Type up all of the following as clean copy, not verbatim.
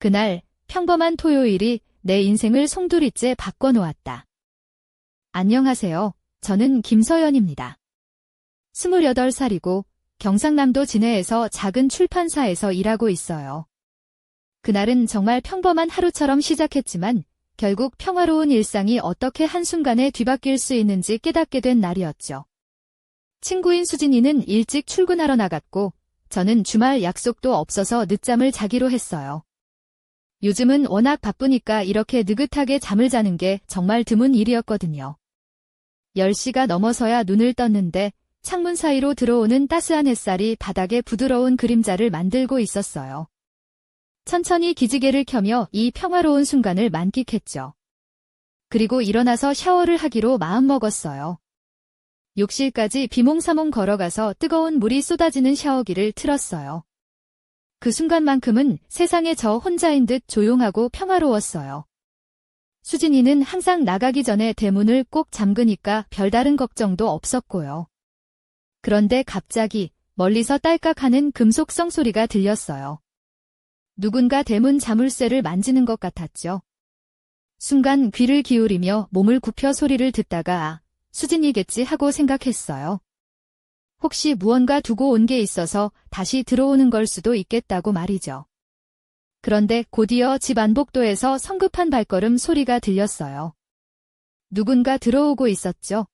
그날 평범한 토요일이 내 인생을 송두리째 바꿔놓았다. 안녕하세요. 저는 김서연입니다. 28살이고 경상남도 진해에서 작은 출판사에서 일하고 있어요. 그날은 정말 평범한 하루처럼 시작했지만 결국 평화로운 일상이 어떻게 한순간에 뒤바뀔 수 있는지 깨닫게 된 날이었죠. 친구인 수진이는 일찍 출근하러 나갔고 저는 주말 약속도 없어서 늦잠을 자기로 했어요. 요즘은 워낙 바쁘니까 이렇게 느긋하게 잠을 자는 게 정말 드문 일이었거든요. 10시가 넘어서야 눈을 떴는데 창문 사이로 들어오는 따스한 햇살이 바닥에 부드러운 그림자를 만들고 있었어요. 천천히 기지개를 켜며 이 평화로운 순간을 만끽했죠. 그리고 일어나서 샤워를 하기로 마음먹었어요. 욕실까지 비몽사몽 걸어가서 뜨거운 물이 쏟아지는 샤워기를 틀었어요. 그 순간만큼은 세상에 저 혼자인 듯 조용하고 평화로웠어요. 수진이는 항상 나가기 전에 대문을 꼭 잠그니까 별다른 걱정도 없었고요. 그런데 갑자기 멀리서 딸깍하는 금속성 소리가 들렸어요. 누군가 대문 자물쇠를 만지는 것 같았죠. 순간 귀를 기울이며 몸을 굽혀 소리를 듣다가 수진이겠지 하고 생각했어요. 혹시 무언가 두고 온 게 있어서 다시 들어오는 걸 수도 있겠다고 말이죠. 그런데 곧이어 집 안복도에서 성급한 발걸음 소리가 들렸어요. 누군가 들어오고 있었죠.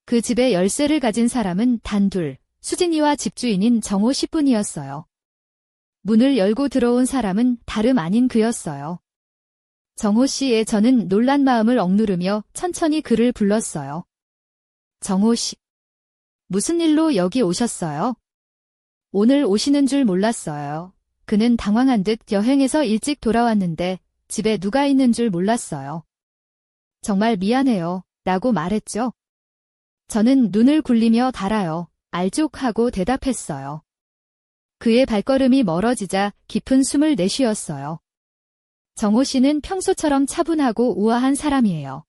그 집의 열쇠를 가진 사람은 단 둘, 수진이와 집주인인 정호 씨뿐이었어요. 문을 열고 들어온 사람은 다름 아닌 그였어요. 정호 씨의 저는 놀란 마음을 억누르며 천천히 그를 불렀어요. 정호 씨. 무슨 일로 여기 오셨어요? 오늘 오시는 줄 몰랐어요. 그는 당황한 듯 여행에서 일찍 돌아왔는데 집에 누가 있는 줄 몰랐어요. 정말 미안해요. 라고 말했죠. 저는 눈을 굴리며 달아요. 알족하고 대답했어요. 그의 발걸음이 멀어지자 깊은 숨을 내쉬었어요. 정호 씨는 평소처럼 차분하고 우아한 사람이에요.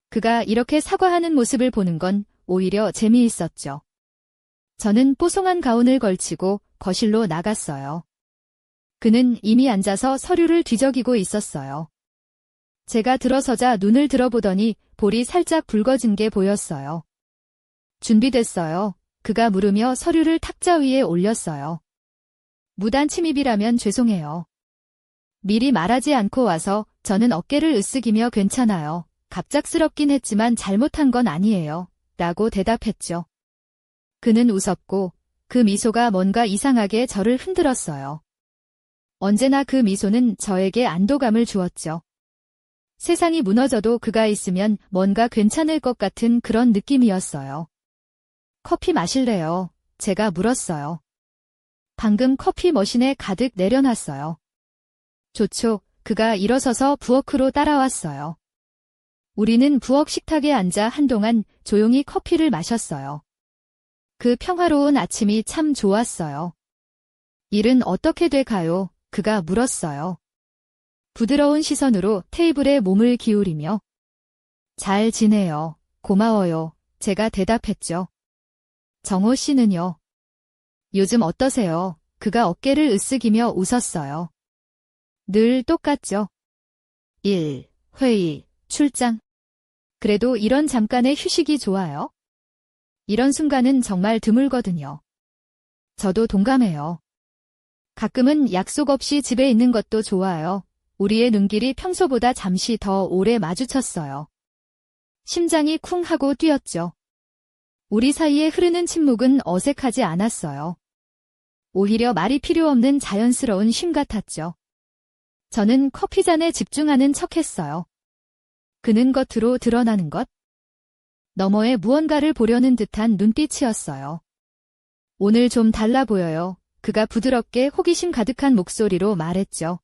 그가 이렇게 사과하는 모습을 보는 건 오히려 재미있었죠. 저는 뽀송한 가운을 걸치고 거실로 나갔어요. 그는 이미 앉아서 서류를 뒤적이고 있었어요. 제가 들어서자 눈을 들어보더니 볼이 살짝 붉어진 게 보였어요. 준비됐어요. 그가 물으며 서류를 탁자 위에 올렸어요. 무단 침입이라면 죄송해요. 미리 말하지 않고 와서 저는 어깨를 으쓱이며 괜찮아요. 갑작스럽긴 했지만 잘못한 건 아니에요. 라고 대답했죠. 그는 웃었고 그 미소가 뭔가 이상하게 저를 흔들었어요. 언제나 그 미소는 저에게 안도감을 주었죠. 세상이 무너져도 그가 있으면 뭔가 괜찮을 것 같은 그런 느낌이었어요. 커피 마실래요? 제가 물었어요. 방금 커피 머신에 가득 내려놨어요. 좋죠. 그가 일어서서 부엌으로 따라왔어요. 우리는 부엌 식탁에 앉아 한동안 조용히 커피를 마셨어요. 그 평화로운 아침이 참 좋았어요. 일은 어떻게 돼가요? 그가 물었어요. 부드러운 시선으로 테이블에 몸을 기울이며. 잘 지내요. 고마워요. 제가 대답했죠. 정호 씨는요? 요즘 어떠세요? 그가 어깨를 으쓱이며 웃었어요. 늘 똑같죠. 일, 회의, 출장. 그래도 이런 잠깐의 휴식이 좋아요. 이런 순간은 정말 드물거든요. 저도 동감해요. 가끔은 약속 없이 집에 있는 것도 좋아요. 우리의 눈길이 평소보다 잠시 더 오래 마주쳤어요. 심장이 쿵 하고 뛰었죠. 우리 사이에 흐르는 침묵은 어색하지 않았어요. 오히려 말이 필요 없는 자연스러운 쉼 같았죠. 저는 커피잔에 집중하는 척했어요. 그는 겉으로 드러나는 것? 너머에 무언가를 보려는 듯한 눈빛이었어요. 오늘 좀 달라 보여요. 그가 부드럽게 호기심 가득한 목소리로 말했죠.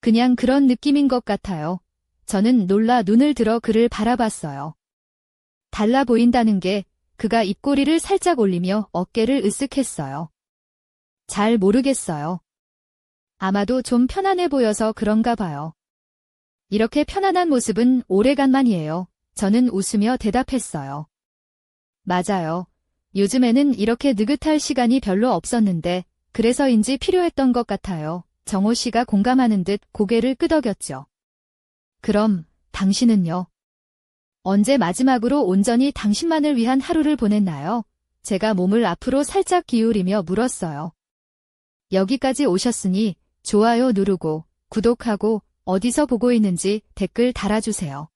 그냥 그런 느낌인 것 같아요. 저는 놀라 눈을 들어 그를 바라봤어요. 달라 보인다는 게 그가 입꼬리를 살짝 올리며 어깨를 으쓱했어요. 잘 모르겠어요. 아마도 좀 편안해 보여서 그런가 봐요. 이렇게 편안한 모습은 오래간만이에요. 저는 웃으며 대답했어요. 맞아요. 요즘에는 이렇게 느긋할 시간이 별로 없었는데 그래서인지 필요했던 것 같아요. 정호 씨가 공감하는 듯 고개를 끄덕였죠. 그럼 당신은요? 언제 마지막으로 온전히 당신만을 위한 하루를 보냈나요? 제가 몸을 앞으로 살짝 기울이며 물었어요. 여기까지 오셨으니 좋아요 누르고 구독하고 어디서 보고 있는지 댓글 달아주세요.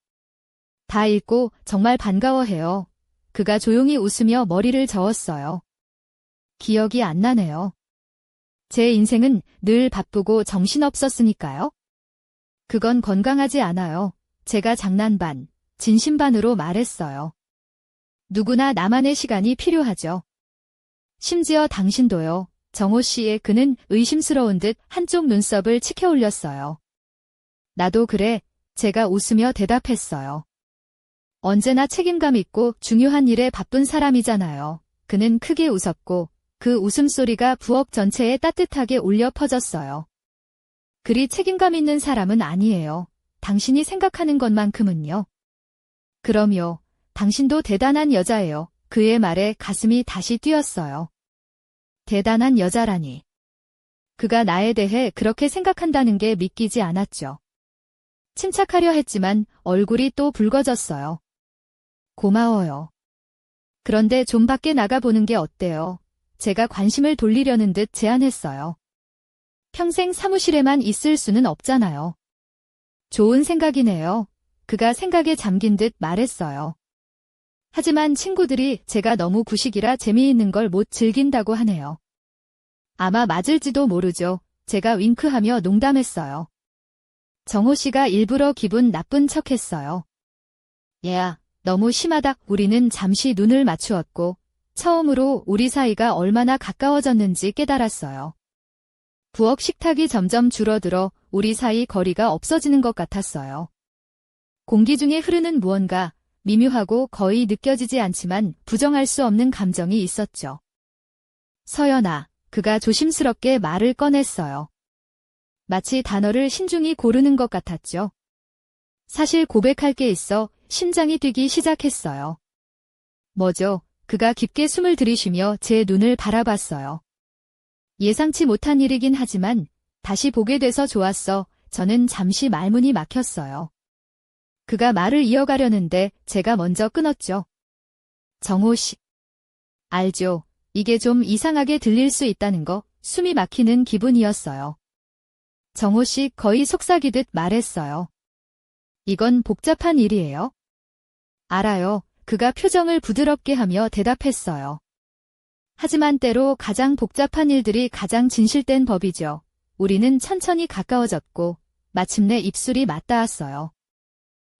다 읽고 정말 반가워해요. 그가 조용히 웃으며 머리를 저었어요. 기억이 안 나네요. 제 인생은 늘 바쁘고 정신없었으니까요. 그건 건강하지 않아요. 제가 장난 반, 진심 반으로 말했어요. 누구나 나만의 시간이 필요하죠. 심지어 당신도요. 정호 씨의 그는 의심스러운 듯 한쪽 눈썹을 치켜 올렸어요. 나도 그래. 제가 웃으며 대답했어요. 언제나 책임감 있고 중요한 일에 바쁜 사람이잖아요. 그는 크게 웃었고 그 웃음소리가 부엌 전체에 따뜻하게 울려 퍼졌어요. 그리 책임감 있는 사람은 아니에요. 당신이 생각하는 것만큼은요. 그럼요. 당신도 대단한 여자예요. 그의 말에 가슴이 다시 뛰었어요. 대단한 여자라니. 그가 나에 대해 그렇게 생각한다는 게 믿기지 않았죠. 침착하려 했지만 얼굴이 또 붉어졌어요. 고마워요. 그런데 좀 밖에 나가보는 게 어때요? 제가 관심을 돌리려는 듯 제안했어요. 평생 사무실에만 있을 수는 없잖아요. 좋은 생각이네요. 그가 생각에 잠긴 듯 말했어요. 하지만 친구들이 제가 너무 구식이라 재미있는 걸 못 즐긴다고 하네요. 아마 맞을지도 모르죠. 제가 윙크하며 농담했어요. 정호 씨가 일부러 기분 나쁜 척했어요. 얘야, 너무 심하다. 우리는 잠시 눈을 맞추었고 처음으로 우리 사이가 얼마나 가까워졌는지 깨달았어요. 부엌 식탁이 점점 줄어들어 우리 사이 거리가 없어지는 것 같았어요. 공기 중에 흐르는 무언가 미묘하고 거의 느껴지지 않지만 부정할 수 없는 감정이 있었죠. 서연아, 그가 조심스럽게 말을 꺼냈어요. 마치 단어를 신중히 고르는 것 같았죠. 사실 고백할 게 있어 심장이 뛰기 시작했어요. 뭐죠? 그가 깊게 숨을 들이쉬며 제 눈을 바라봤어요. 예상치 못한 일이긴 하지만 다시 보게 돼서 좋았어. 저는 잠시 말문이 막혔어요. 그가 말을 이어가려는데 제가 먼저 끊었죠. 정호 씨. 알죠. 이게 좀 이상하게 들릴 수 있다는 거, 숨이 막히는 기분이었어요. 정호 씨 거의 속삭이듯 말했어요. 이건 복잡한 일이에요. 알아요. 그가 표정을 부드럽게 하며 대답했어요. 하지만 때로 가장 복잡한 일들이 가장 진실된 법이죠. 우리는 천천히 가까워졌고 마침내 입술이 맞닿았어요.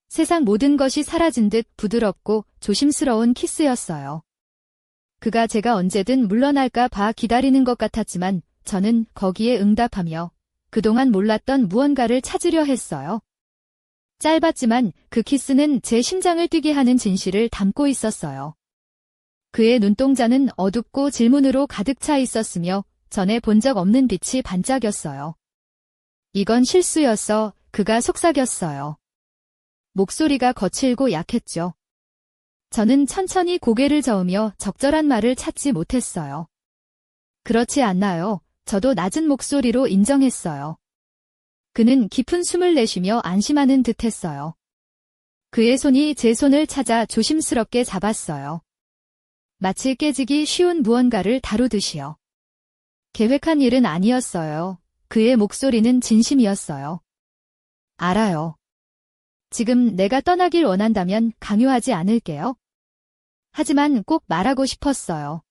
세상 모든 것이 사라진 듯 부드럽고 조심스러운 키스였어요. 그가 제가 언제든 물러날까 봐 기다리는 것 같았지만 저는 거기에 응답하며 그동안 몰랐던 무언가를 찾으려 했어요. 짧았지만 그 키스는 제 심장을 뛰게 하는 진실을 담고 있었어요. 그의 눈동자는 어둡고 질문으로 가득 차 있었으며 전에 본 적 없는 빛이 반짝였어요. 이건 실수였어. 그가 속삭였어요. 목소리가 거칠고 약했죠. 저는 천천히 고개를 저으며 적절한 말을 찾지 못했어요. 그렇지 않나요? 저도 낮은 목소리로 인정했어요. 그는 깊은 숨을 내쉬며 안심하는 듯했어요. 그의 손이 제 손을 찾아 조심스럽게 잡았어요. 마치 깨지기 쉬운 무언가를 다루듯이요. 계획한 일은 아니었어요. 그의 목소리는 진심이었어요. 알아요. 지금 내가 떠나길 원한다면 강요하지 않을게요. 하지만 꼭 말하고 싶었어요.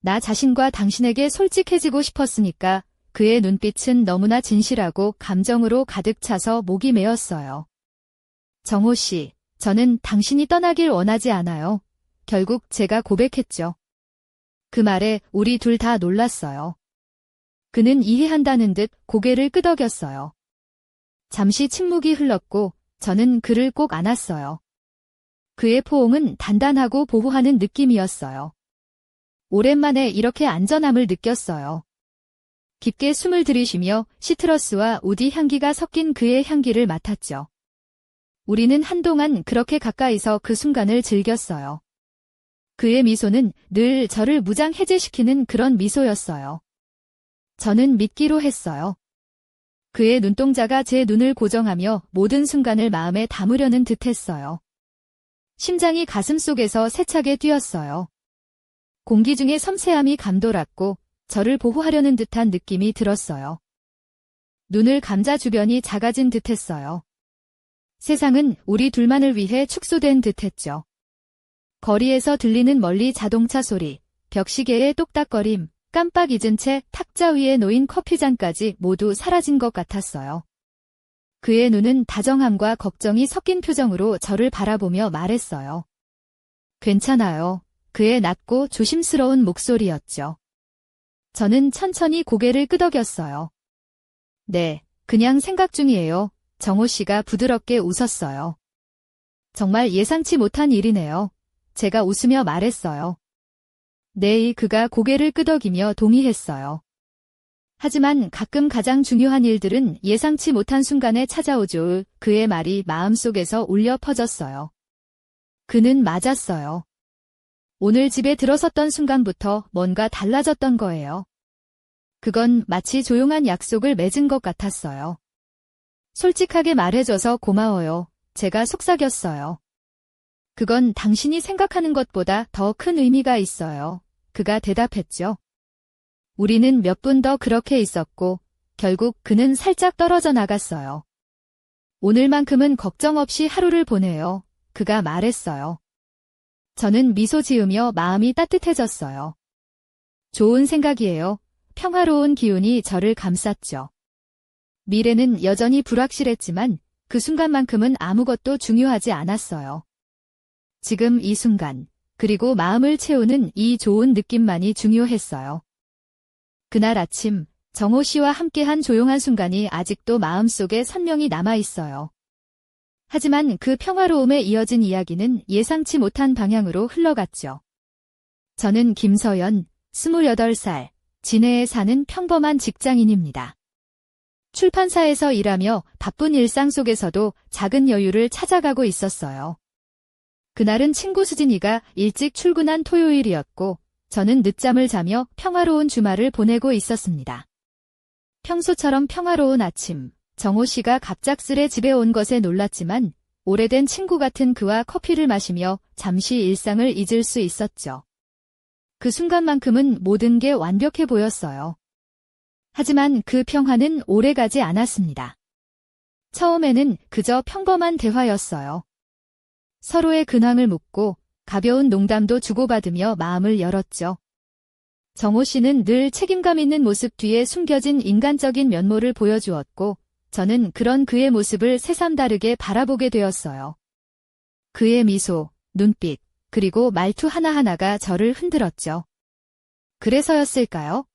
나 자신과 당신에게 솔직해지고 싶었으니까. 그의 눈빛은 너무나 진실하고 감정으로 가득 차서 목이 메었어요. 정호 씨, 저는 당신이 떠나길 원하지 않아요. 결국 제가 고백했죠. 그 말에 우리 둘 다 놀랐어요. 그는 이해한다는 듯 고개를 끄덕였어요. 잠시 침묵이 흘렀고 저는 그를 꼭 안았어요. 그의 포옹은 단단하고 보호하는 느낌이었어요. 오랜만에 이렇게 안전함을 느꼈어요. 깊게 숨을 들이쉬며 시트러스와 우디 향기가 섞인 그의 향기를 맡았죠. 우리는 한동안 그렇게 가까이서 그 순간을 즐겼어요. 그의 미소는 늘 저를 무장해제시키는 그런 미소였어요. 저는 믿기로 했어요. 그의 눈동자가 제 눈을 고정하며 모든 순간을 마음에 담으려는 듯했어요. 심장이 가슴속에서 세차게 뛰었어요. 공기 중에 섬세함이 감돌았고 저를 보호하려는 듯한 느낌이 들었어요. 눈을 감자 주변이 작아진 듯했어요. 세상은 우리 둘만을 위해 축소된 듯했죠. 거리에서 들리는 멀리 자동차 소리, 벽시계의 똑딱거림, 깜빡 잊은 채 탁자 위에 놓인 커피잔까지 모두 사라진 것 같았어요. 그의 눈은 다정함과 걱정이 섞인 표정으로 저를 바라보며 말했어요. 괜찮아요. 그의 낮고 조심스러운 목소리였죠. 저는 천천히 고개를 끄덕였어요. 네, 그냥 생각 중이에요. 정호 씨가 부드럽게 웃었어요. 정말 예상치 못한 일이네요. 제가 웃으며 말했어요. 네, 그가 고개를 끄덕이며 동의했어요. 하지만 가끔 가장 중요한 일들은 예상치 못한 순간에 찾아오죠. 그의 말이 마음속에서 울려 퍼졌어요. 그는 맞았어요. 오늘 집에 들어섰던 순간부터 뭔가 달라졌던 거예요. 그건 마치 조용한 약속을 맺은 것 같았어요. 솔직하게 말해줘서 고마워요. 제가 속삭였어요. 그건 당신이 생각하는 것보다 더 큰 의미가 있어요. 그가 대답했죠. 우리는 몇 분 더 그렇게 있었고 결국 그는 살짝 떨어져 나갔어요. 오늘만큼은 걱정 없이 하루를 보내요. 그가 말했어요. 저는 미소 지으며 마음이 따뜻해졌어요. 좋은 생각이에요. 평화로운 기운이 저를 감쌌죠. 미래는 여전히 불확실했지만 그 순간만큼은 아무것도 중요하지 않았어요. 지금 이 순간, 그리고 마음을 채우는 이 좋은 느낌만이 중요했어요. 그날 아침, 정호 씨와 함께한 조용한 순간이 아직도 마음속에 선명히 남아있어요. 하지만 그 평화로움에 이어진 이야기는 예상치 못한 방향으로 흘러갔죠. 저는 김서연, 28살, 진해에 사는 평범한 직장인입니다. 출판사에서 일하며 바쁜 일상 속에서도 작은 여유를 찾아가고 있었어요. 그날은 친구 수진이가 일찍 출근한 토요일이었고 저는 늦잠을 자며 평화로운 주말을 보내고 있었습니다. 평소처럼 평화로운 아침, 정호 씨가 갑작스레 집에 온 것에 놀랐지만 오래된 친구 같은 그와 커피를 마시며 잠시 일상을 잊을 수 있었죠. 그 순간만큼은 모든 게 완벽해 보였어요. 하지만 그 평화는 오래가지 않았습니다. 처음에는 그저 평범한 대화였어요. 서로의 근황을 묻고 가벼운 농담도 주고받으며 마음을 열었죠. 정호 씨는 늘 책임감 있는 모습 뒤에 숨겨진 인간적인 면모를 보여주었고 저는 그런 그의 모습을 새삼다르게 바라보게 되었어요. 그의 미소, 눈빛, 그리고 말투 하나하나가 저를 흔들었죠. 그래서였을까요?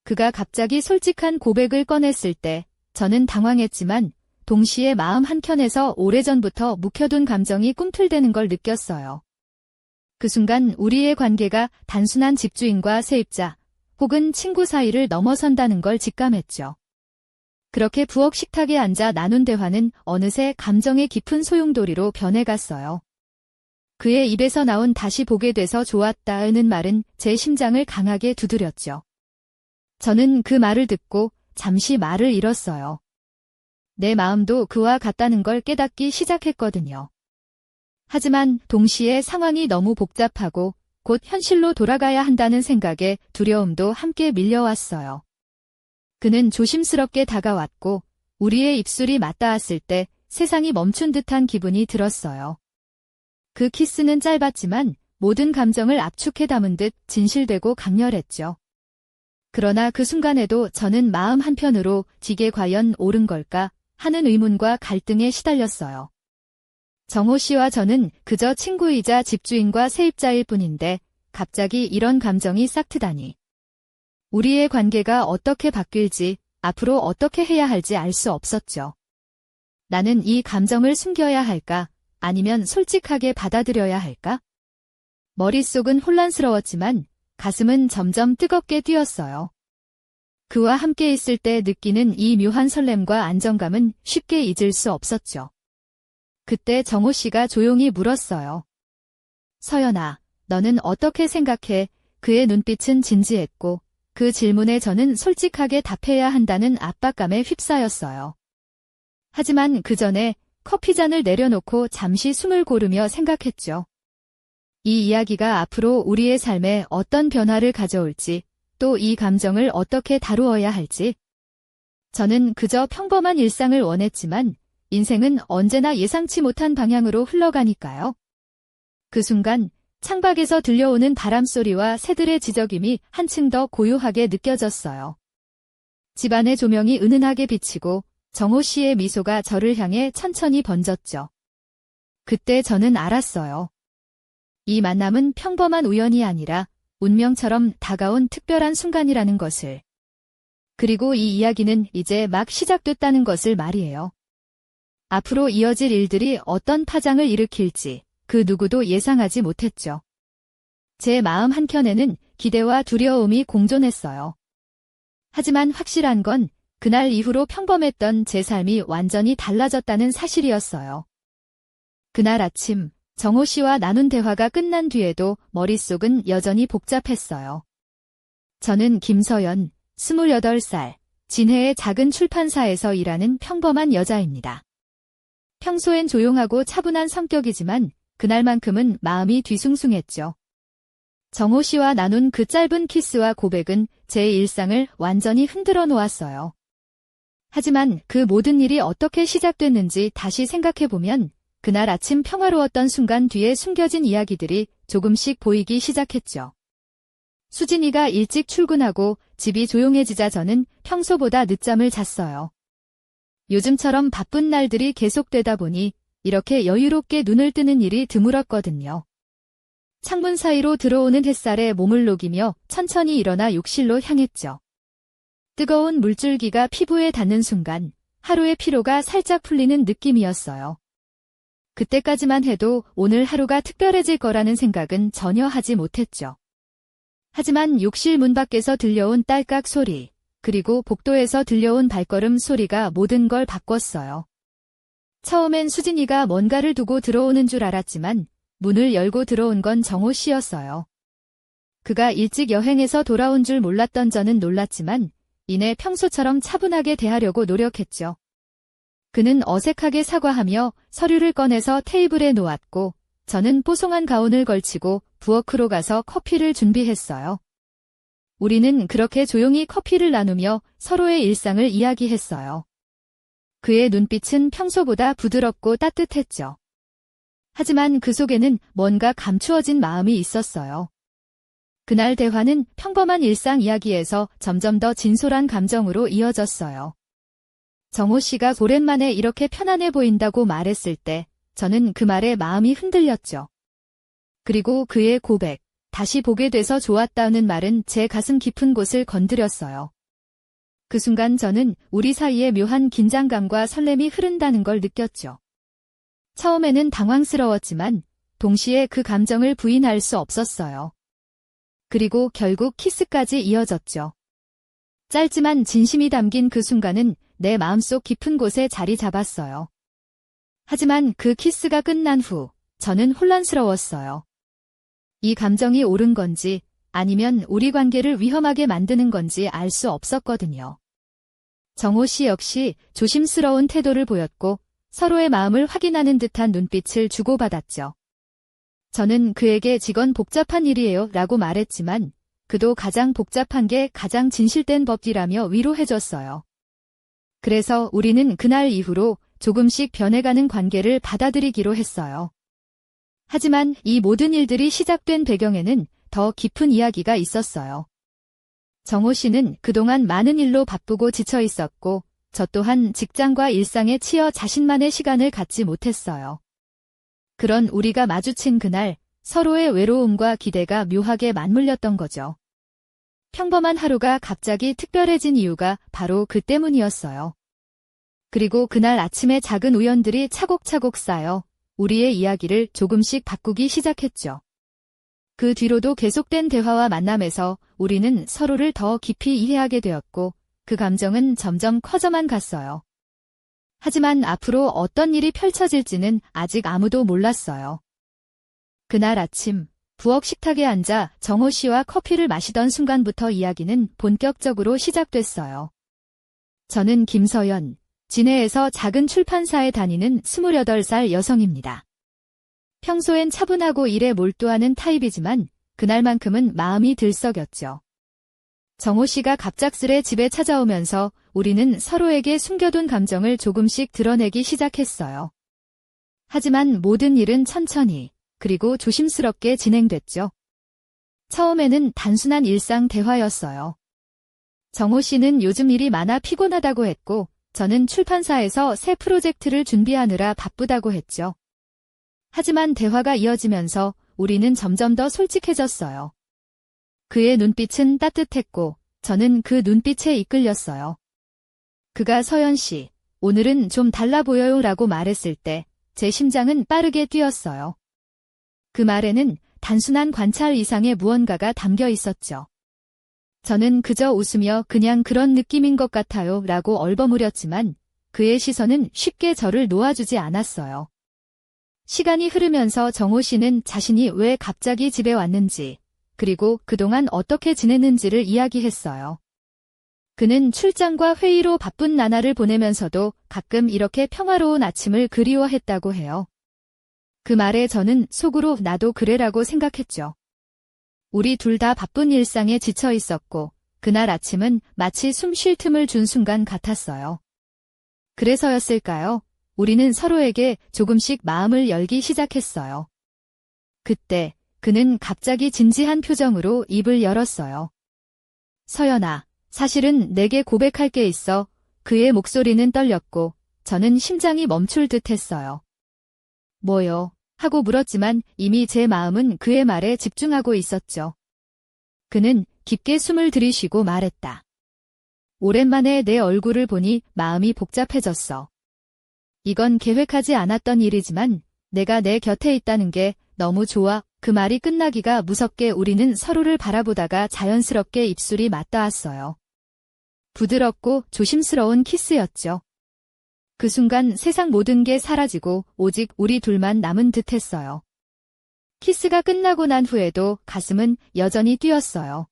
그가 갑자기 솔직한 고백을 꺼냈을 때 저는 당황했지만 동시에 마음 한켠에서 오래전부터 묵혀둔 감정이 꿈틀대는 걸 느꼈어요. 그 순간 우리의 관계가 단순한 집주인과 세입자 혹은 친구 사이를 넘어선다는 걸 직감했죠. 그렇게 부엌 식탁에 앉아 나눈 대화는 어느새 감정의 깊은 소용돌이로 변해갔어요. 그의 입에서 나온 다시 보게 돼서 좋았다는 말은 제 심장을 강하게 두드렸죠. 저는 그 말을 듣고 잠시 말을 잃었어요. 내 마음도 그와 같다는 걸 깨닫기 시작했거든요. 하지만 동시에 상황이 너무 복잡하고 곧 현실로 돌아가야 한다는 생각에 두려움도 함께 밀려왔어요. 그는 조심스럽게 다가왔고 우리의 입술이 맞닿았을 때 세상이 멈춘 듯한 기분이 들었어요. 그 키스는 짧았지만 모든 감정을 압축해 담은 듯 진실되고 강렬했죠. 그러나 그 순간에도 저는 마음 한편으로 이게 과연 옳은 걸까 하는 의문과 갈등에 시달렸어요. 정호 씨와 저는 그저 친구이자 집주인과 세입자일 뿐인데 갑자기 이런 감정이 싹 트다니. 우리의 관계가 어떻게 바뀔지, 앞으로 어떻게 해야 할지 알 수 없었죠. 나는 이 감정을 숨겨야 할까, 아니면 솔직하게 받아들여야 할까? 머릿속은 혼란스러웠지만 가슴은 점점 뜨겁게 뛰었어요. 그와 함께 있을 때 느끼는 이 묘한 설렘과 안정감은 쉽게 잊을 수 없었죠. 그때 정호 씨가 조용히 물었어요. 서연아, 너는 어떻게 생각해? 그의 눈빛은 진지했고 그 질문에 저는 솔직하게 답해야 한다는 압박감에 휩싸였어요. 하지만 그 전에 커피잔을 내려놓고 잠시 숨을 고르며 생각했죠. 이 이야기가 앞으로 우리의 삶에 어떤 변화를 가져올지, 또 이 감정을 어떻게 다루어야 할지. 저는 그저 평범한 일상을 원했지만 인생은 언제나 예상치 못한 방향으로 흘러가니까요. 그 순간 창밖에서 들려오는 바람소리와 새들의 지저귀이 한층 더 고요하게 느껴졌어요. 집안의 조명이 은은하게 비치고 정호 씨의 미소가 저를 향해 천천히 번졌죠. 그때 저는 알았어요. 이 만남은 평범한 우연이 아니라 운명처럼 다가온 특별한 순간이라는 것을. 그리고 이 이야기는 이제 막 시작됐다는 것을 말이에요. 앞으로 이어질 일들이 어떤 파장을 일으킬지 그 누구도 예상하지 못했죠. 제 마음 한켠에는 기대와 두려움이 공존했어요. 하지만 확실한 건 그날 이후로 평범했던 제 삶이 완전히 달라졌다는 사실이었어요. 그날 아침 정호 씨와 나눈 대화가 끝난 뒤에도 머릿속은 여전히 복잡했어요. 저는 김서연, 28살, 진해의 작은 출판사에서 일하는 평범한 여자입니다. 평소엔 조용하고 차분한 성격이지만 그날만큼은 마음이 뒤숭숭했죠. 정호 씨와 나눈 그 짧은 키스와 고백은 제 일상을 완전히 흔들어 놓았어요. 하지만 그 모든 일이 어떻게 시작됐는지 다시 생각해보면 그날 아침 평화로웠던 순간 뒤에 숨겨진 이야기들이 조금씩 보이기 시작했죠. 수진이가 일찍 출근하고 집이 조용해지자 저는 평소보다 늦잠을 잤어요. 요즘처럼 바쁜 날들이 계속되다 보니 이렇게 여유롭게 눈을 뜨는 일이 드물었거든요. 창문 사이로 들어오는 햇살에 몸을 녹이며 천천히 일어나 욕실로 향했죠. 뜨거운 물줄기가 피부에 닿는 순간 하루의 피로가 살짝 풀리는 느낌이었어요. 그때까지만 해도 오늘 하루가 특별해질 거라는 생각은 전혀 하지 못했죠. 하지만 욕실 문 밖에서 들려온 딸깍 소리, 그리고 복도에서 들려온 발걸음 소리가 모든 걸 바꿨어요. 처음엔 수진이가 뭔가를 두고 들어오는 줄 알았지만 문을 열고 들어온 건 정호 씨였어요. 그가 일찍 여행해서 돌아온 줄 몰랐던 저는 놀랐지만 이내 평소처럼 차분하게 대하려고 노력했죠. 그는 어색하게 사과하며 서류를 꺼내서 테이블에 놓았고 저는 뽀송한 가운을 걸치고 부엌으로 가서 커피를 준비했어요. 우리는 그렇게 조용히 커피를 나누며 서로의 일상을 이야기했어요. 그의 눈빛은 평소보다 부드럽고 따뜻했죠. 하지만 그 속에는 뭔가 감추어진 마음이 있었어요. 그날 대화는 평범한 일상 이야기에서 점점 더 진솔한 감정으로 이어졌어요. 정호 씨가 오랜만에 이렇게 편안해 보인다고 말했을 때 저는 그 말에 마음이 흔들렸죠. 그리고 그의 고백, 다시 보게 돼서 좋았다는 말은 제 가슴 깊은 곳을 건드렸어요. 그 순간 저는 우리 사이에 묘한 긴장감과 설렘이 흐른다는 걸 느꼈죠. 처음에는 당황스러웠지만 동시에 그 감정을 부인할 수 없었어요. 그리고 결국 키스까지 이어졌죠. 짧지만 진심이 담긴 그 순간은 내 마음속 깊은 곳에 자리 잡았어요. 하지만 그 키스가 끝난 후 저는 혼란스러웠어요. 이 감정이 옳은 건지 아니면 우리 관계를 위험하게 만드는 건지 알 수 없었거든요. 정호 씨 역시 조심스러운 태도를 보였고 서로의 마음을 확인하는 듯한 눈빛을 주고받았죠. 저는 그에게 "이건 복잡한 일이에요 라고 말했지만 그도 가장 복잡한 게 가장 진실된 법이라며 위로해줬어요. 그래서 우리는 그날 이후로 조금씩 변해가는 관계를 받아들이기로 했어요. 하지만 이 모든 일들이 시작된 배경에는 더 깊은 이야기가 있었어요. 정호 씨는 그동안 많은 일로 바쁘고 지쳐 있었고 저 또한 직장과 일상에 치여 자신만의 시간을 갖지 못했어요. 그런 우리가 마주친 그날 서로의 외로움과 기대가 묘하게 맞물렸던 거죠. 평범한 하루가 갑자기 특별해진 이유가 바로 그 때문이었어요. 그리고 그날 아침에 작은 우연들이 차곡차곡 쌓여 우리의 이야기를 조금씩 바꾸기 시작했죠. 그 뒤로도 계속된 대화와 만남에서 우리는 서로를 더 깊이 이해하게 되었고 그 감정은 점점 커져만 갔어요. 하지만 앞으로 어떤 일이 펼쳐질지는 아직 아무도 몰랐어요. 그날 아침 부엌 식탁에 앉아 정호 씨와 커피를 마시던 순간부터 이야기는 본격적으로 시작됐어요. 저는 김서연, 진해에서 작은 출판사에 다니는 28살 여성입니다. 평소엔 차분하고 일에 몰두하는 타입이지만 그날만큼은 마음이 들썩였죠. 정호 씨가 갑작스레 집에 찾아오면서 우리는 서로에게 숨겨둔 감정을 조금씩 드러내기 시작했어요. 하지만 모든 일은 천천히 그리고 조심스럽게 진행됐죠. 처음에는 단순한 일상 대화였어요. 정호 씨는 요즘 일이 많아 피곤하다고 했고 저는 출판사에서 새 프로젝트를 준비하느라 바쁘다고 했죠. 하지만 대화가 이어지면서 우리는 점점 더 솔직해졌어요. 그의 눈빛은 따뜻했고 저는 그 눈빛에 이끌렸어요. 그가 서연 씨, 오늘은 좀 달라 보여요 라고 말했을 때 제 심장은 빠르게 뛰었어요. 그 말에는 단순한 관찰 이상의 무언가가 담겨 있었죠. 저는 그저 웃으며 그냥 그런 느낌인 것 같아요 라고 얼버무렸지만 그의 시선은 쉽게 저를 놓아주지 않았어요. 시간이 흐르면서 정호 씨는 자신이 왜 갑자기 집에 왔는지 그리고 그동안 어떻게 지냈는지를 이야기했어요. 그는 출장과 회의로 바쁜 나날을 보내면서도 가끔 이렇게 평화로운 아침을 그리워했다고 해요. 그 말에 저는 속으로 나도 그래라고 생각했죠. 우리 둘 다 바쁜 일상에 지쳐 있었고 그날 아침은 마치 숨 쉴 틈을 준 순간 같았어요. 그래서였을까요? 우리는 서로에게 조금씩 마음을 열기 시작했어요. 그때 그는 갑자기 진지한 표정으로 입을 열었어요. 서연아, 사실은 내게 고백할 게 있어. 그의 목소리는 떨렸고 저는 심장이 멈출 듯 했어요. 뭐요? 하고 물었지만 이미 제 마음은 그의 말에 집중하고 있었죠. 그는 깊게 숨을 들이쉬고 말했다. 오랜만에 내 얼굴을 보니 마음이 복잡해졌어. 이건 계획하지 않았던 일이지만 내가 내 곁에 있다는 게 너무 좋아. 그 말이 끝나기가 무섭게 우리는 서로를 바라보다가 자연스럽게 입술이 맞닿았어요. 부드럽고 조심스러운 키스였죠. 그 순간 세상 모든 게 사라지고 오직 우리 둘만 남은 듯 했어요. 키스가 끝나고 난 후에도 가슴은 여전히 뛰었어요.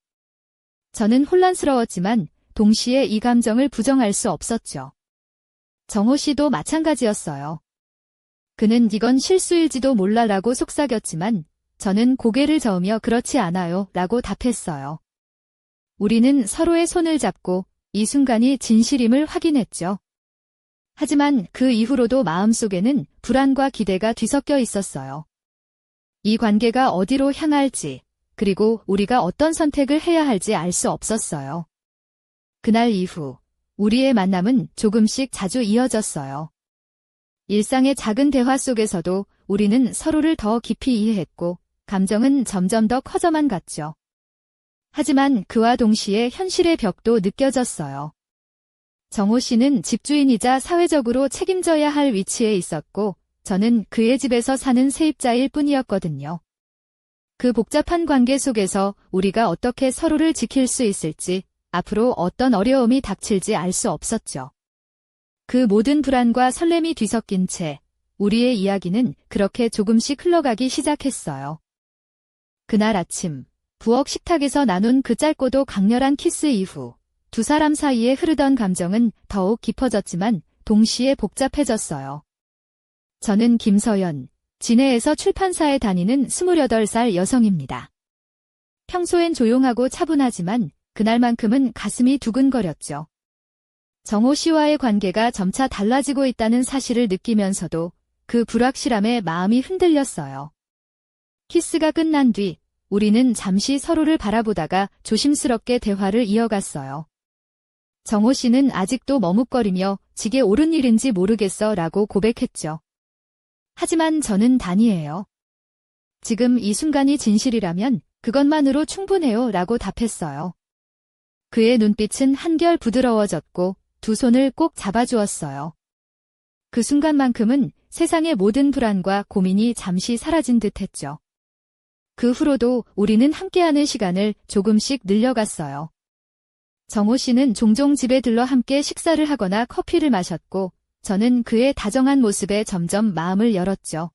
저는 혼란스러웠지만 동시에 이 감정을 부정할 수 없었죠. 정호 씨도 마찬가지였어요. 그는 이건 실수일지도 몰라라고 속삭였지만 저는 고개를 저으며 그렇지 않아요 라고 답했어요. 우리는 서로의 손을 잡고 이 순간이 진실임을 확인했죠. 하지만 그 이후로도 마음속에는 불안과 기대가 뒤섞여 있었어요. 이 관계가 어디로 향할지, 그리고 우리가 어떤 선택을 해야 할지 알 수 없었어요. 그날 이후 우리의 만남은 조금씩 자주 이어졌어요. 일상의 작은 대화 속에서도 우리는 서로를 더 깊이 이해했고 감정은 점점 더 커져만 갔죠. 하지만 그와 동시에 현실의 벽도 느껴졌어요. 정호 씨는 집주인이자 사회적으로 책임져야 할 위치에 있었고 저는 그의 집에서 사는 세입자일 뿐이었거든요. 그 복잡한 관계 속에서 우리가 어떻게 서로를 지킬 수 있을지, 앞으로 어떤 어려움이 닥칠지 알 수 없었죠. 그 모든 불안과 설렘이 뒤섞인 채 우리의 이야기는 그렇게 조금씩 흘러가기 시작했어요. 그날 아침, 부엌 식탁에서 나눈 그 짧고도 강렬한 키스 이후 두 사람 사이에 흐르던 감정은 더욱 깊어졌지만 동시에 복잡해졌어요. 저는 김서연, 진해에서 출판사에 다니는 28살 여성입니다. 평소엔 조용하고 차분하지만 그날만큼은 가슴이 두근거렸죠. 정호 씨와의 관계가 점차 달라지고 있다는 사실을 느끼면서도 그 불확실함에 마음이 흔들렸어요. 키스가 끝난 뒤 우리는 잠시 서로를 바라보다가 조심스럽게 대화를 이어갔어요. 정호 씨는 아직도 머뭇거리며 지게 옳은 일인지 모르겠어 라고 고백했죠. 하지만 저는 단이에요. 지금 이 순간이 진실이라면 그것만으로 충분해요 라고 답했어요. 그의 눈빛은 한결 부드러워졌고 두 손을 꼭 잡아주었어요. 그 순간만큼은 세상의 모든 불안과 고민이 잠시 사라진 듯 했죠. 그 후로도 우리는 함께하는 시간을 조금씩 늘려갔어요. 정호 씨는 종종 집에 들러 함께 식사를 하거나 커피를 마셨고 저는 그의 다정한 모습에 점점 마음을 열었죠.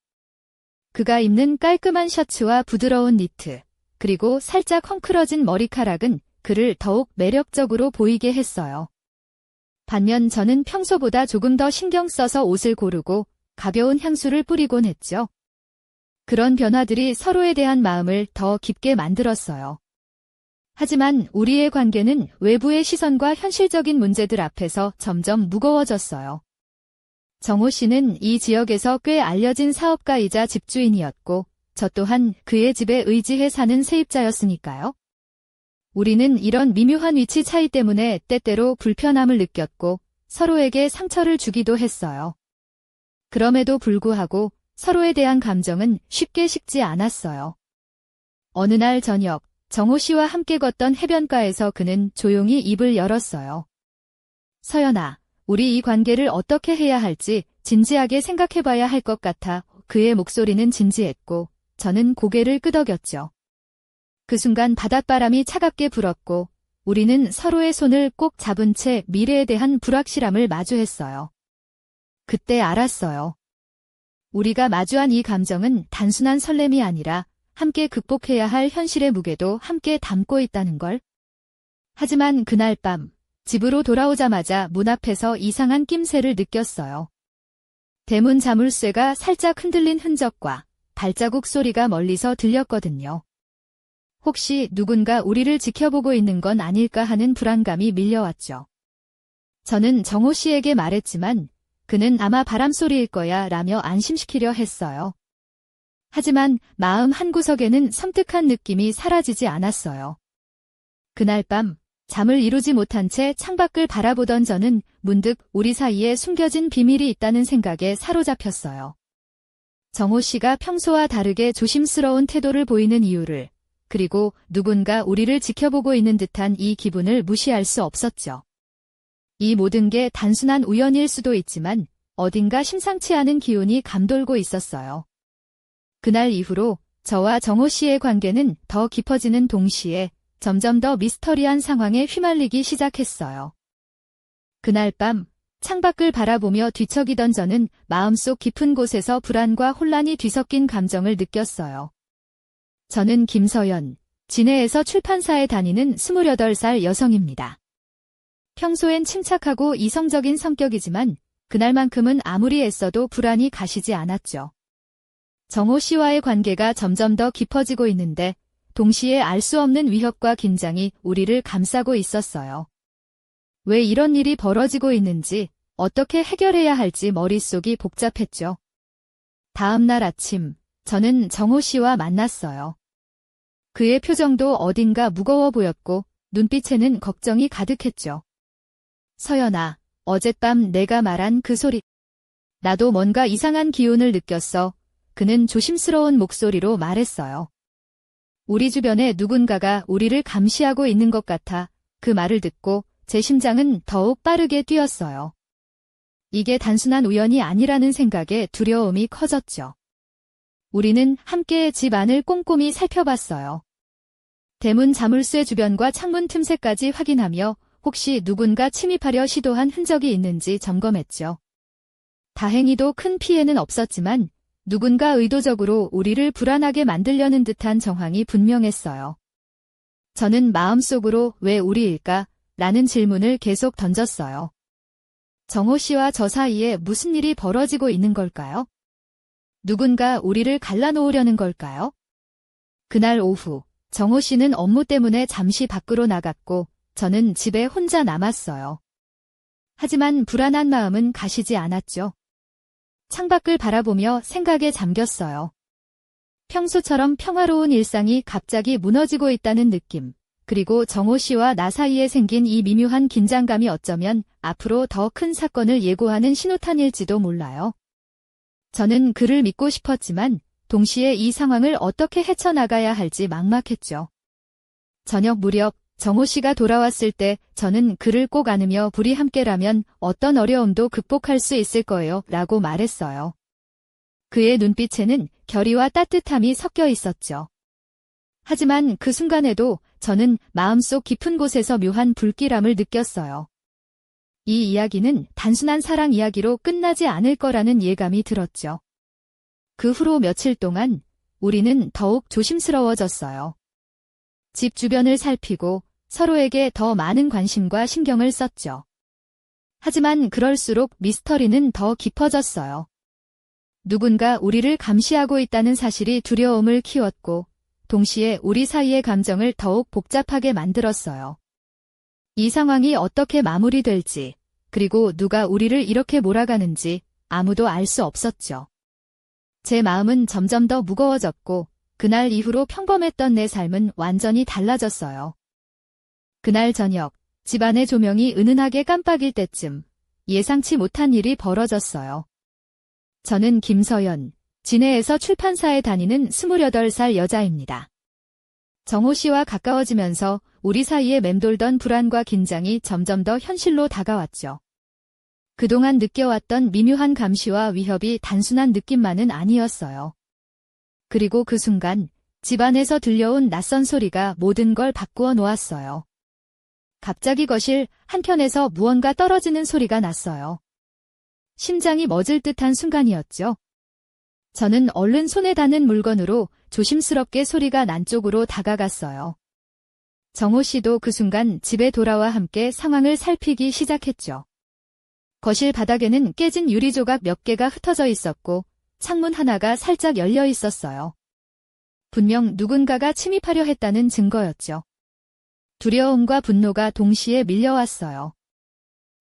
그가 입는 깔끔한 셔츠와 부드러운 니트, 그리고 살짝 헝클어진 머리카락은 그를 더욱 매력적으로 보이게 했어요. 반면 저는 평소보다 조금 더 신경 써서 옷을 고르고 가벼운 향수를 뿌리곤 했죠. 그런 변화들이 서로에 대한 마음을 더 깊게 만들었어요. 하지만 우리의 관계는 외부의 시선과 현실적인 문제들 앞에서 점점 무거워졌어요. 정호 씨는 이 지역에서 꽤 알려진 사업가이자 집주인이었고, 저 또한 그의 집에 의지해 사는 세입자였으니까요. 우리는 이런 미묘한 위치 차이 때문에 때때로 불편함을 느꼈고, 서로에게 상처를 주기도 했어요. 그럼에도 불구하고 서로에 대한 감정은 쉽게 식지 않았어요. 어느 날 저녁, 정호 씨와 함께 걷던 해변가에서 그는 조용히 입을 열었어요. 서연아, 우리 이 관계를 어떻게 해야 할지 진지하게 생각해봐야 할 것 같아. 그의 목소리는 진지했고 저는 고개를 끄덕였죠. 그 순간 바닷바람이 차갑게 불었고 우리는 서로의 손을 꼭 잡은 채 미래에 대한 불확실함을 마주했어요. 그때 알았어요. 우리가 마주한 이 감정은 단순한 설렘이 아니라 함께 극복해야 할 현실의 무게도 함께 담고 있다는 걸. 하지만 그날 밤, 집으로 돌아오자마자 문 앞에서 이상한 낌새를 느꼈어요. 대문 자물쇠가 살짝 흔들린 흔적과 발자국 소리가 멀리서 들렸거든요. 혹시 누군가 우리를 지켜보고 있는 건 아닐까 하는 불안감이 밀려왔죠. 저는 정호 씨에게 말했지만 그는 아마 바람소리일 거야 라며 안심시키려 했어요. 하지만 마음 한구석에는 섬뜩한 느낌이 사라지지 않았어요. 그날 밤 잠을 이루지 못한 채 창밖을 바라보던 저는 문득 우리 사이에 숨겨진 비밀이 있다는 생각에 사로잡혔어요. 정호 씨가 평소와 다르게 조심스러운 태도를 보이는 이유를, 그리고 누군가 우리를 지켜보고 있는 듯한 이 기분을 무시할 수 없었죠. 이 모든 게 단순한 우연일 수도 있지만 어딘가 심상치 않은 기운이 감돌고 있었어요. 그날 이후로 저와 정호 씨의 관계는 더 깊어지는 동시에 점점 더 미스터리한 상황에 휘말리기 시작했어요. 그날 밤 창밖을 바라보며 뒤척이던 저는 마음속 깊은 곳에서 불안과 혼란이 뒤섞인 감정을 느꼈어요. 저는 김서연, 진해에서 출판사에 다니는 28살 여성입니다. 평소엔 침착하고 이성적인 성격이지만 그날만큼은 아무리 애써도 불안이 가시지 않았죠. 정호 씨와의 관계가 점점 더 깊어지고 있는데 동시에 알 수 없는 위협과 긴장이 우리를 감싸고 있었어요. 왜 이런 일이 벌어지고 있는지, 어떻게 해결해야 할지 머릿속이 복잡했죠. 다음 날 아침, 저는 정호 씨와 만났어요. 그의 표정도 어딘가 무거워 보였고 눈빛에는 걱정이 가득했죠. 서연아, 어젯밤 내가 말한 그 소리. 나도 뭔가 이상한 기운을 느꼈어. 그는 조심스러운 목소리로 말했어요. 우리 주변에 누군가가 우리를 감시하고 있는 것 같아. 그 말을 듣고 제 심장은 더욱 빠르게 뛰었어요. 이게 단순한 우연이 아니라는 생각에 두려움이 커졌죠. 우리는 함께 집 안을 꼼꼼히 살펴봤어요. 대문 자물쇠 주변과 창문 틈새까지 확인하며 혹시 누군가 침입하려 시도한 흔적이 있는지 점검했죠. 다행히도 큰 피해는 없었지만 누군가 의도적으로 우리를 불안하게 만들려는 듯한 정황이 분명했어요. 저는 마음속으로 왜 우리일까? 라는 질문을 계속 던졌어요. 정호 씨와 저 사이에 무슨 일이 벌어지고 있는 걸까요? 누군가 우리를 갈라놓으려는 걸까요? 그날 오후, 정호 씨는 업무 때문에 잠시 밖으로 나갔고 저는 집에 혼자 남았어요. 하지만 불안한 마음은 가시지 않았죠. 창밖을 바라보며 생각에 잠겼어요. 평소처럼 평화로운 일상이 갑자기 무너지고 있다는 느낌, 그리고 정호 씨와 나 사이에 생긴 이 미묘한 긴장감이 어쩌면 앞으로 더 큰 사건을 예고하는 신호탄일지도 몰라요. 저는 그를 믿고 싶었지만 동시에 이 상황을 어떻게 헤쳐나가야 할지 막막했죠. 저녁 무렵 정호 씨가 돌아왔을 때 저는 그를 꼭 안으며 둘이 함께라면 어떤 어려움도 극복할 수 있을 거예요 라고 말했어요. 그의 눈빛에는 결의와 따뜻함이 섞여 있었죠. 하지만 그 순간에도 저는 마음속 깊은 곳에서 묘한 불길함을 느꼈어요. 이 이야기는 단순한 사랑 이야기로 끝나지 않을 거라는 예감이 들었죠. 그 후로 며칠 동안 우리는 더욱 조심스러워졌어요. 집 주변을 살피고 서로에게 더 많은 관심과 신경을 썼죠. 하지만 그럴수록 미스터리는 더 깊어졌어요. 누군가 우리를 감시하고 있다는 사실이 두려움을 키웠고, 동시에 우리 사이의 감정을 더욱 복잡하게 만들었어요. 이 상황이 어떻게 마무리될지, 그리고 누가 우리를 이렇게 몰아가는지 아무도 알 수 없었죠. 제 마음은 점점 더 무거워졌고, 그날 이후로 평범했던 내 삶은 완전히 달라졌어요. 그날 저녁, 집안의 조명이 은은하게 깜빡일 때쯤 예상치 못한 일이 벌어졌어요. 저는 김서연, 진해에서 출판사에 다니는 28살 여자입니다. 정호 씨와 가까워지면서 우리 사이에 맴돌던 불안과 긴장이 점점 더 현실로 다가왔죠. 그동안 느껴왔던 미묘한 감시와 위협이 단순한 느낌만은 아니었어요. 그리고 그 순간 집안에서 들려온 낯선 소리가 모든 걸 바꾸어 놓았어요. 갑자기 거실 한켠에서 무언가 떨어지는 소리가 났어요. 심장이 멎을 듯한 순간이었죠. 저는 얼른 손에 닿는 물건으로 조심스럽게 소리가 난 쪽으로 다가갔어요. 정호 씨도 그 순간 집에 돌아와 함께 상황을 살피기 시작했죠. 거실 바닥에는 깨진 유리 조각 몇 개가 흩어져 있었고 창문 하나가 살짝 열려 있었어요. 분명 누군가가 침입하려 했다는 증거였죠. 두려움과 분노가 동시에 밀려왔어요.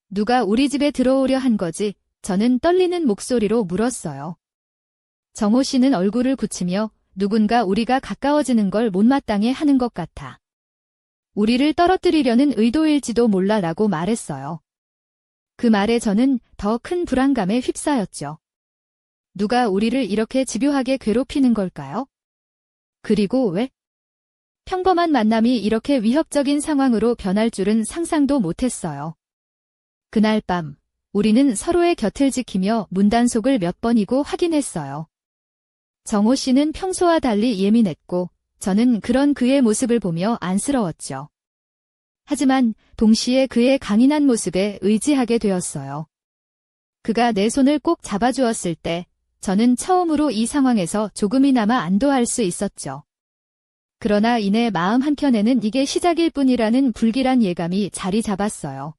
누가 우리 집에 들어오려 한 거지? 저는 떨리는 목소리로 물었어요. 정호 씨는 얼굴을 굳히며 누군가 우리가 가까워지는 걸 못마땅해 하는 것 같아. 우리를 떨어뜨리려는 의도일지도 몰라라고 말했어요. 그 말에 저는 더 큰 불안감에 휩싸였죠. 누가 우리를 이렇게 집요하게 괴롭히는 걸까요? 그리고 왜? 평범한 만남이 이렇게 위협적인 상황으로 변할 줄은 상상도 못했어요. 그날 밤, 우리는 서로의 곁을 지키며 문단속을 몇 번이고 확인했어요. 정호 씨는 평소와 달리 예민했고, 저는 그런 그의 모습을 보며 안쓰러웠죠. 하지만 동시에 그의 강인한 모습에 의지하게 되었어요. 그가 내 손을 꼭 잡아주었을 때 저는 처음으로 이 상황에서 조금이나마 안도할 수 있었죠. 그러나 이내 마음 한켠에는 이게 시작일 뿐이라는 불길한 예감이 자리 잡았어요.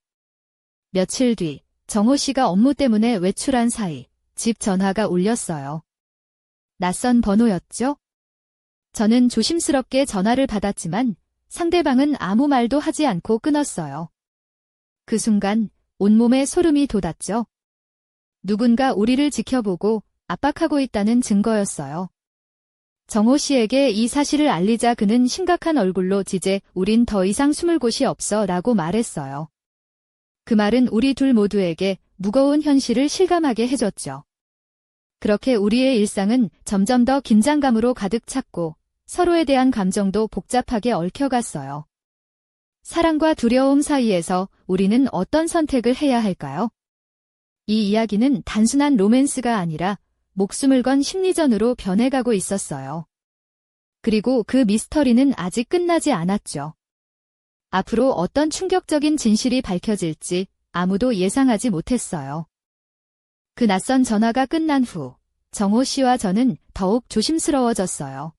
며칠 뒤 정호 씨가 업무 때문에 외출한 사이 집 전화가 울렸어요. 낯선 번호였죠? 저는 조심스럽게 전화를 받았지만 상대방은 아무 말도 하지 않고 끊었어요. 그 순간 온몸에 소름이 돋았죠. 누군가 우리를 지켜보고 압박하고 있다는 증거였어요. 정호 씨에게 이 사실을 알리자 그는 심각한 얼굴로 지제 우린 더 이상 숨을 곳이 없어 라고 말했어요. 그 말은 우리 둘 모두에게 무거운 현실을 실감하게 해줬죠. 그렇게 우리의 일상은 점점 더 긴장감으로 가득 찼고 서로에 대한 감정도 복잡하게 얽혀갔어요. 사랑과 두려움 사이에서 우리는 어떤 선택을 해야 할까요? 이 이야기는 단순한 로맨스가 아니라 목숨을 건 심리전으로 변해가고 있었어요. 그리고 그 미스터리는 아직 끝나지 않았죠. 앞으로 어떤 충격적인 진실이 밝혀질지 아무도 예상하지 못했어요. 그 낯선 전화가 끝난 후 정호 씨와 저는 더욱 조심스러워졌어요.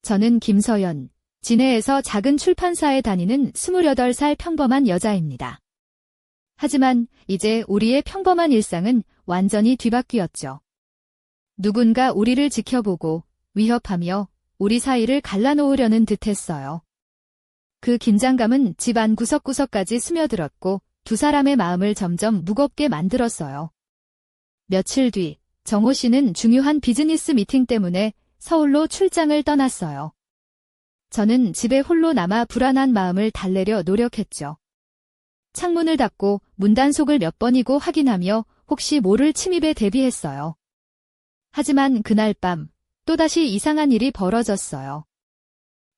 저는 김서연, 진해에서 작은 출판사에 다니는 28살 평범한 여자입니다. 하지만 이제 우리의 평범한 일상은 완전히 뒤바뀌었죠. 누군가 우리를 지켜보고 위협하며 우리 사이를 갈라놓으려는 듯했어요. 그 긴장감은 집안 구석구석까지 스며들었고 두 사람의 마음을 점점 무겁게 만들었어요. 며칠 뒤 정호 씨는 중요한 비즈니스 미팅 때문에 서울로 출장을 떠났어요. 저는 집에 홀로 남아 불안한 마음을 달래려 노력했죠. 창문을 닫고 문단속을 몇 번이고 확인하며 혹시 모를 침입에 대비했어요. 하지만 그날 밤 또다시 이상한 일이 벌어졌어요.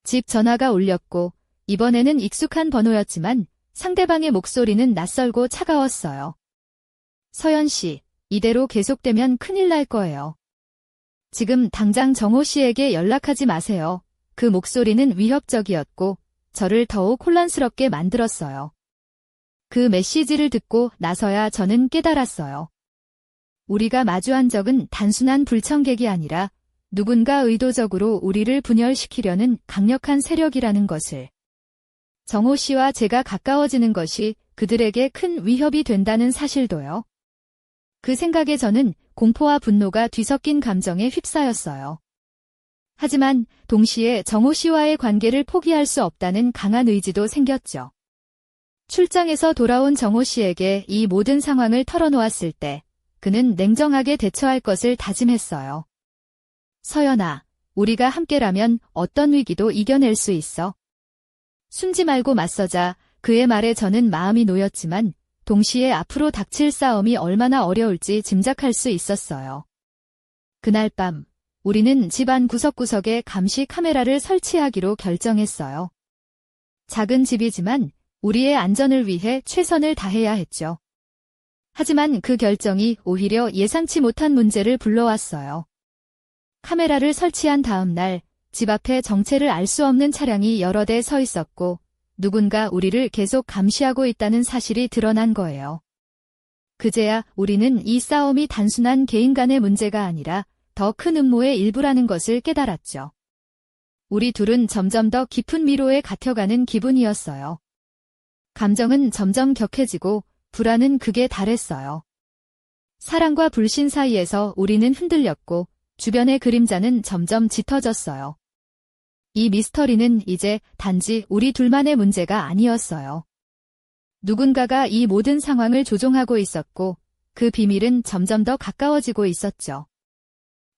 집 전화가 울렸고 이번에는 익숙한 번호였지만 상대방의 목소리는 낯설고 차가웠어요. 서연 씨, 이대로 계속되면 큰일 날 거예요. 지금 당장 정호 씨에게 연락하지 마세요. 그 목소리는 위협적이었고 저를 더욱 혼란스럽게 만들었어요. 그 메시지를 듣고 나서야 저는 깨달았어요. 우리가 마주한 적은 단순한 불청객이 아니라 누군가 의도적으로 우리를 분열시키려는 강력한 세력이라는 것을. 정호 씨와 제가 가까워지는 것이 그들에게 큰 위협이 된다는 사실도요. 그 생각에 저는 공포와 분노가 뒤섞인 감정에 휩싸였어요. 하지만 동시에 정호 씨와의 관계를 포기할 수 없다는 강한 의지도 생겼죠. 출장에서 돌아온 정호 씨에게 이 모든 상황을 털어놓았을 때 그는 냉정하게 대처할 것을 다짐했어요. 서연아, 우리가 함께라면 어떤 위기도 이겨낼 수 있어. 숨지 말고 맞서자. 그의 말에 저는 마음이 놓였지만 동시에 앞으로 닥칠 싸움이 얼마나 어려울지 짐작할 수 있었어요. 그날 밤 우리는 집안 구석구석에 감시 카메라를 설치하기로 결정했어요. 작은 집이지만 우리의 안전을 위해 최선을 다해야 했죠. 하지만 그 결정이 오히려 예상치 못한 문제를 불러왔어요. 카메라를 설치한 다음 날 집 앞에 정체를 알 수 없는 차량이 여러 대 서 있었고 누군가 우리를 계속 감시하고 있다는 사실이 드러난 거예요. 그제야 우리는 이 싸움이 단순한 개인 간의 문제가 아니라 더 큰 음모의 일부라는 것을 깨달았죠. 우리 둘은 점점 더 깊은 미로에 갇혀가는 기분이었어요. 감정은 점점 격해지고 불안은 극에 달했어요. 사랑과 불신 사이에서 우리는 흔들렸고 주변의 그림자는 점점 짙어졌어요. 이 미스터리는 이제 단지 우리 둘만의 문제가 아니었어요. 누군가가 이 모든 상황을 조종하고 있었고 그 비밀은 점점 더 가까워지고 있었죠.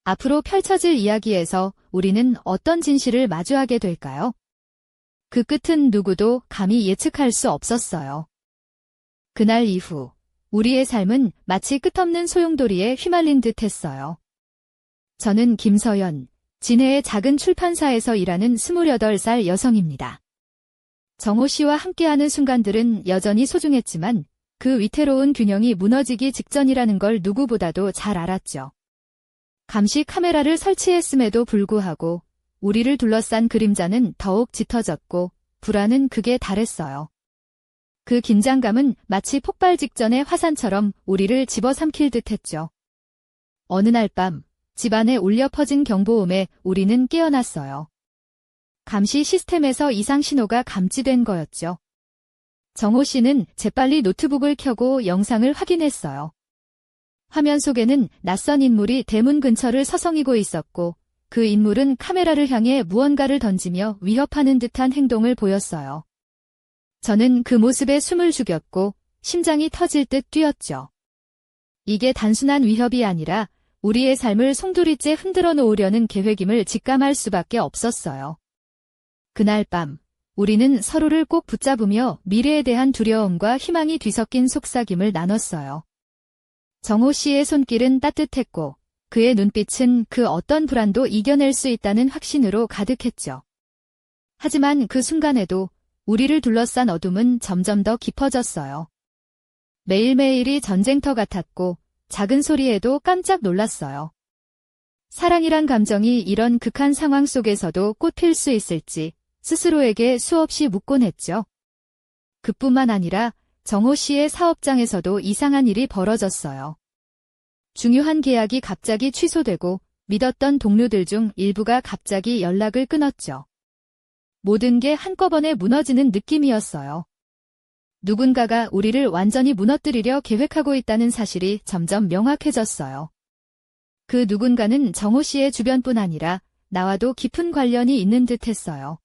앞으로 펼쳐질 이야기에서 우리는 어떤 진실을 마주하게 될까요? 그 끝은 누구도 감히 예측할 수 없었어요. 그날 이후 우리의 삶은 마치 끝없는 소용돌이에 휘말린 듯 했어요. 저는 김서연, 진해의 작은 출판사에서 일하는 28살 여성입니다. 정호 씨와 함께하는 순간들은 여전히 소중했지만 그 위태로운 균형이 무너지기 직전이라는 걸 누구보다도 잘 알았죠. 감시 카메라를 설치했음에도 불구하고 우리를 둘러싼 그림자는 더욱 짙어졌고 불안은 극에 달했어요. 그 긴장감은 마치 폭발 직전의 화산처럼 우리를 집어삼킬 듯했죠. 어느 날 밤 집안에 울려 퍼진 경보음에 우리는 깨어났어요. 감시 시스템에서 이상 신호가 감지된 거였죠. 정호 씨는 재빨리 노트북을 켜고 영상을 확인했어요. 화면 속에는 낯선 인물이 대문 근처를 서성이고 있었고 그 인물은 카메라를 향해 무언가를 던지며 위협하는 듯한 행동을 보였어요. 저는 그 모습에 숨을 죽였고 심장이 터질 듯 뛰었죠. 이게 단순한 위협이 아니라 우리의 삶을 송두리째 흔들어 놓으려는 계획임을 직감할 수밖에 없었어요. 그날 밤 우리는 서로를 꼭 붙잡으며 미래에 대한 두려움과 희망이 뒤섞인 속삭임을 나눴어요. 정호 씨의 손길은 따뜻했고 그의 눈빛은 그 어떤 불안도 이겨낼 수 있다는 확신으로 가득했죠. 하지만 그 순간에도 우리를 둘러싼 어둠은 점점 더 깊어졌어요. 매일매일이 전쟁터 같았고 작은 소리에도 깜짝 놀랐어요. 사랑이란 감정이 이런 극한 상황 속에서도 꽃필 수 있을지 스스로에게 수없이 묻곤 했죠. 그뿐만 아니라 정호 씨의 사업장에서도 이상한 일이 벌어졌어요. 중요한 계약이 갑자기 취소되고 믿었던 동료들 중 일부가 갑자기 연락을 끊었죠. 모든 게 한꺼번에 무너지는 느낌이었어요. 누군가가 우리를 완전히 무너뜨리려 계획하고 있다는 사실이 점점 명확해졌어요. 그 누군가는 정호 씨의 주변뿐 아니라 나와도 깊은 관련이 있는 듯 했어요.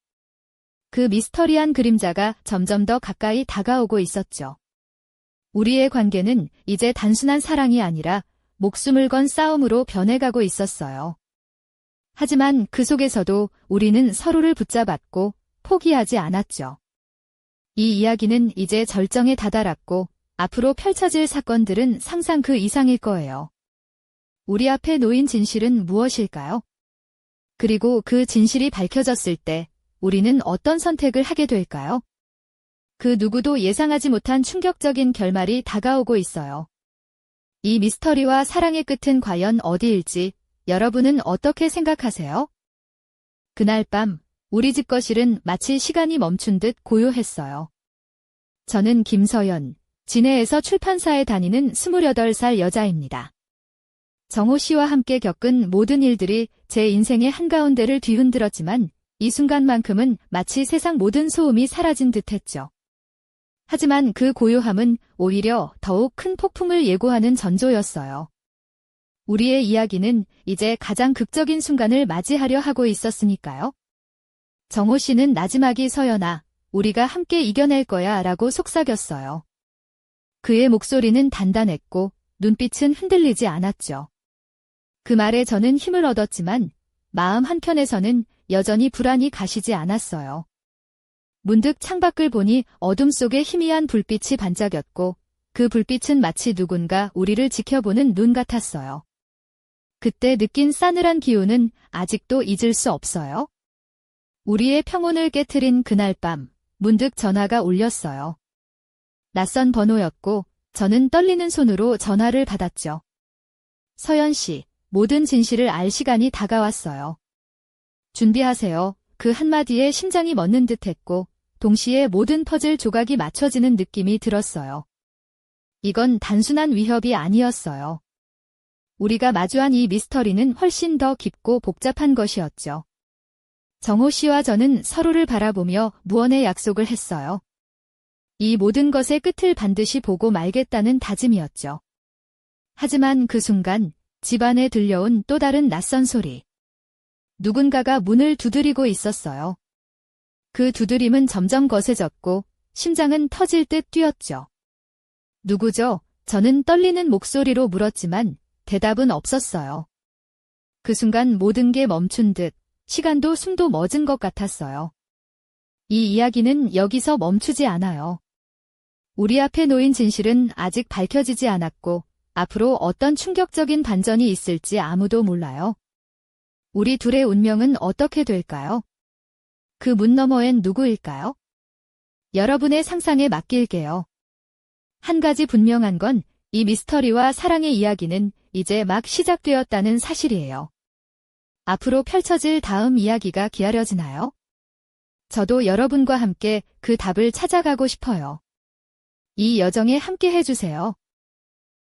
그 미스터리한 그림자가 점점 더 가까이 다가오고 있었죠. 우리의 관계는 이제 단순한 사랑이 아니라 목숨을 건 싸움으로 변해가고 있었어요. 하지만 그 속에서도 우리는 서로를 붙잡았고 포기하지 않았죠. 이 이야기는 이제 절정에 다다랐고 앞으로 펼쳐질 사건들은 상상 그 이상일 거예요. 우리 앞에 놓인 진실은 무엇일까요? 그리고 그 진실이 밝혀졌을 때 우리는 어떤 선택을 하게 될까요? 그 누구도 예상하지 못한 충격적인 결말이 다가오고 있어요. 이 미스터리와 사랑의 끝은 과연 어디일지 여러분은 어떻게 생각하세요? 그날 밤 우리 집 거실은 마치 시간이 멈춘 듯 고요했어요. 저는 김서연, 진해에서 출판사에 다니는 28살 여자입니다. 정호 씨와 함께 겪은 모든 일들이 제 인생의 한가운데를 뒤흔들었지만 이 순간만큼은 마치 세상 모든 소음이 사라진 듯했죠. 하지만 그 고요함은 오히려 더욱 큰 폭풍을 예고하는 전조였어요. 우리의 이야기는 이제 가장 극적인 순간을 맞이하려 하고 있었으니까요. 정호 씨는 나지막이 서연아, 우리가 함께 이겨낼 거야 라고 속삭였어요. 그의 목소리는 단단했고 눈빛은 흔들리지 않았죠. 그 말에 저는 힘을 얻었지만 마음 한켠에서는 여전히 불안이 가시지 않았어요. 문득 창밖을 보니 어둠 속에 희미한 불빛이 반짝였고 그 불빛은 마치 누군가 우리를 지켜보는 눈 같았어요. 그때 느낀 싸늘한 기운은 아직도 잊을 수 없어요. 우리의 평온을 깨트린 그날 밤, 문득 전화가 울렸어요. 낯선 번호였고 저는 떨리는 손으로 전화를 받았죠. 서연 씨, 모든 진실을 알 시간이 다가왔어요. 준비하세요. 그 한마디에 심장이 멎는 듯했고 동시에 모든 퍼즐 조각이 맞춰지는 느낌이 들었어요. 이건 단순한 위협이 아니었어요. 우리가 마주한 이 미스터리는 훨씬 더 깊고 복잡한 것이었죠. 정호 씨와 저는 서로를 바라보며 무언의 약속을 했어요. 이 모든 것의 끝을 반드시 보고 말겠다는 다짐이었죠. 하지만 그 순간 집안에 들려온 또 다른 낯선 소리. 누군가가 문을 두드리고 있었어요. 그 두드림은 점점 거세졌고 심장은 터질 듯 뛰었죠. 누구죠? 저는 떨리는 목소리로 물었지만 대답은 없었어요. 그 순간 모든 게 멈춘 듯 시간도 숨도 멎은 것 같았어요. 이 이야기는 여기서 멈추지 않아요. 우리 앞에 놓인 진실은 아직 밝혀지지 않았고 앞으로 어떤 충격적인 반전이 있을지 아무도 몰라요. 우리 둘의 운명은 어떻게 될까요? 그 문 너머엔 누구일까요? 여러분의 상상에 맡길게요. 한 가지 분명한 건 이 미스터리와 사랑의 이야기는 이제 막 시작되었다는 사실이에요. 앞으로 펼쳐질 다음 이야기가 기다려지나요? 저도 여러분과 함께 그 답을 찾아가고 싶어요. 이 여정에 함께 해주세요.